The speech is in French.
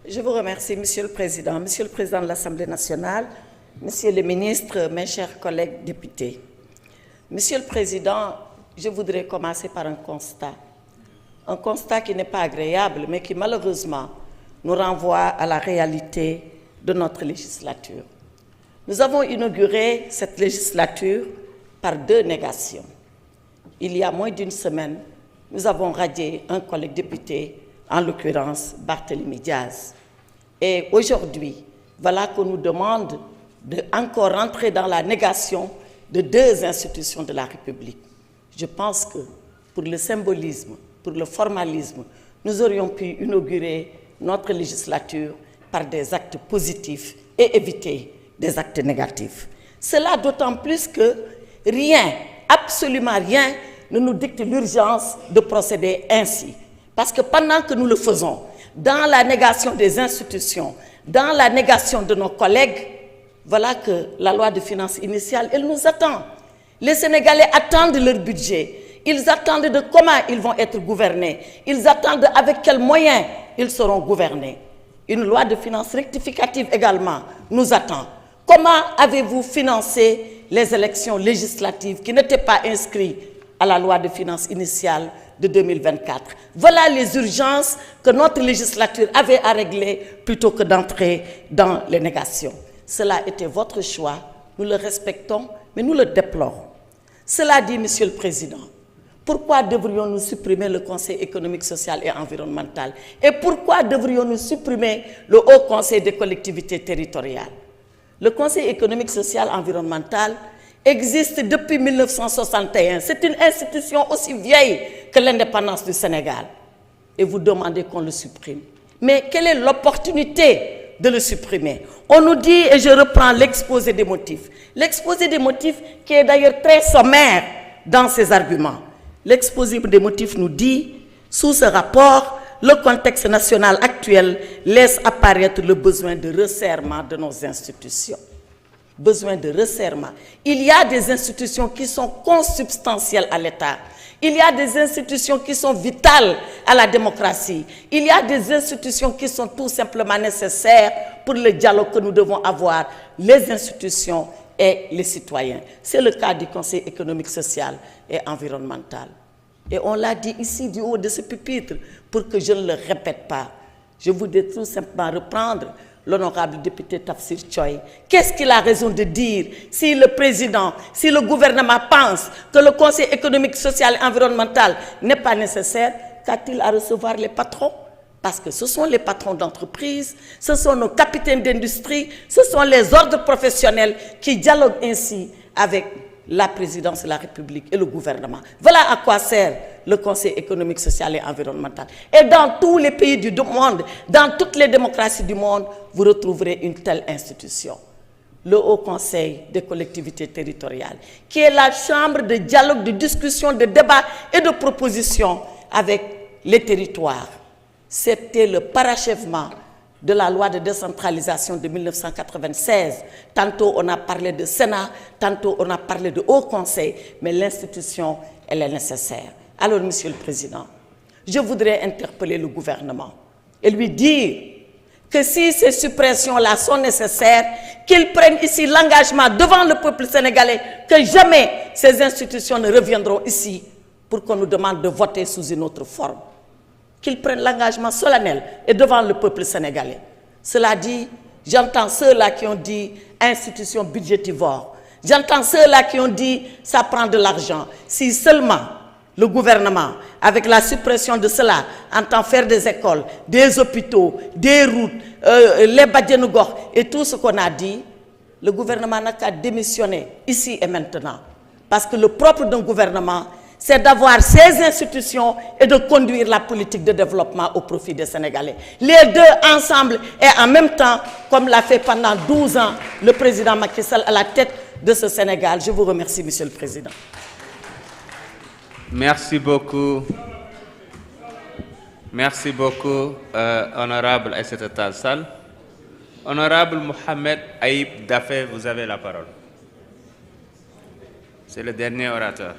Je vous remercie, Monsieur le Président de l'Assemblée nationale, Monsieur le ministre, mes chers collègues députés. Monsieur le Président, je voudrais commencer par un constat qui n'est pas agréable, mais qui malheureusement nous renvoie à la réalité de notre législature. Nous avons inauguré cette législature par 2 négations. Il y a moins d'une semaine, nous avons radié un collègue député, en l'occurrence Barthélémy Diaz. Et aujourd'hui, voilà qu'on nous demande de encore rentrer dans la négation de 2 institutions de la République. Je pense que pour le symbolisme, pour le formalisme, nous aurions pu inaugurer notre législature par des actes positifs et éviter des actes négatifs. Cela d'autant plus que rien, absolument rien, ne nous dicte l'urgence de procéder ainsi. Parce que pendant que nous le faisons, dans la négation des institutions, dans la négation de nos collègues, voilà que la loi de finances initiale, elle nous attend. Les Sénégalais attendent leur budget. Ils attendent de comment ils vont être gouvernés. Ils attendent avec quels moyens ils seront gouvernés. Une loi de finances rectificative également nous attend. Comment avez-vous financé les élections législatives qui n'étaient pas inscrites à la loi de finances initiale de 2024? Voilà les urgences que notre législature avait à régler plutôt que d'entrer dans les négations. Cela était votre choix, nous le respectons, mais nous le déplorons. Cela dit, Monsieur le Président, pourquoi devrions-nous supprimer le Conseil économique, social et environnemental? Et pourquoi devrions-nous supprimer le Haut Conseil des collectivités territoriales? Le Conseil économique, social et environnemental existe depuis 1961. C'est une institution aussi vieille que l'indépendance du Sénégal. Et vous demandez qu'on le supprime. Mais quelle est l'opportunité de le supprimer? On nous dit, et je reprends l'exposé des motifs. L'exposé des motifs qui est d'ailleurs très sommaire dans ses arguments. L'exposé des motifs nous dit, sous ce rapport, le contexte national actuel laisse apparaître le besoin de resserrement de nos institutions. Besoin de resserrement. Il y a des institutions qui sont consubstantielles à l'État. Il y a des institutions qui sont vitales à la démocratie. Il y a des institutions qui sont tout simplement nécessaires pour le dialogue que nous devons avoir, les institutions et les citoyens. C'est le cas du Conseil économique, social et environnemental. Et on l'a dit ici du haut de ce pupitre pour que je ne le répète pas. Je voudrais tout simplement reprendre l'honorable député Tafsir Choy. Qu'est-ce qu'il a raison de dire si le président, si le gouvernement pense que le Conseil économique, social et environnemental n'est pas nécessaire? Qu'a-t-il à recevoir les patrons? Parce que ce sont les patrons d'entreprise, ce sont nos capitaines d'industrie, ce sont les ordres professionnels qui dialoguent ainsi avec la présidence de la République et le gouvernement. Voilà à quoi sert le Conseil économique, social et environnemental. Et dans tous les pays du monde, dans toutes les démocraties du monde, vous retrouverez une telle institution. Le Haut Conseil des collectivités territoriales, qui est la chambre de dialogue, de discussion, de débat et de proposition avec les territoires. C'était le parachèvement de la loi de décentralisation de 1996. Tantôt on a parlé de Sénat, tantôt on a parlé de Haut Conseil, mais l'institution, elle est nécessaire. Alors, Monsieur le Président, je voudrais interpeller le gouvernement et lui dire que si ces suppressions-là sont nécessaires, qu'ils prennent ici l'engagement devant le peuple sénégalais que jamais ces institutions ne reviendront ici pour qu'on nous demande de voter sous une autre forme. Qu'ils prennent l'engagement solennel et devant le peuple sénégalais. Cela dit, j'entends ceux-là qui ont dit institution budgétivore. J'entends ceux-là qui ont dit ça prend de l'argent. Si seulement le gouvernement, avec la suppression de cela, entend faire des écoles, des hôpitaux, des routes, les Badianougor et tout ce qu'on a dit, le gouvernement n'a qu'à démissionner ici et maintenant. Parce que le propre d'un gouvernement, c'est d'avoir ces institutions et de conduire la politique de développement au profit des Sénégalais. Les deux ensemble et en même temps, comme l'a fait pendant 12 ans le président Macky Sall à la tête de ce Sénégal. Je vous remercie, Monsieur le Président. Merci beaucoup. Merci beaucoup, honorable Aïssata Tall Sall. Honorable Mohamed Aïb Daffé, vous avez la parole. C'est le dernier orateur.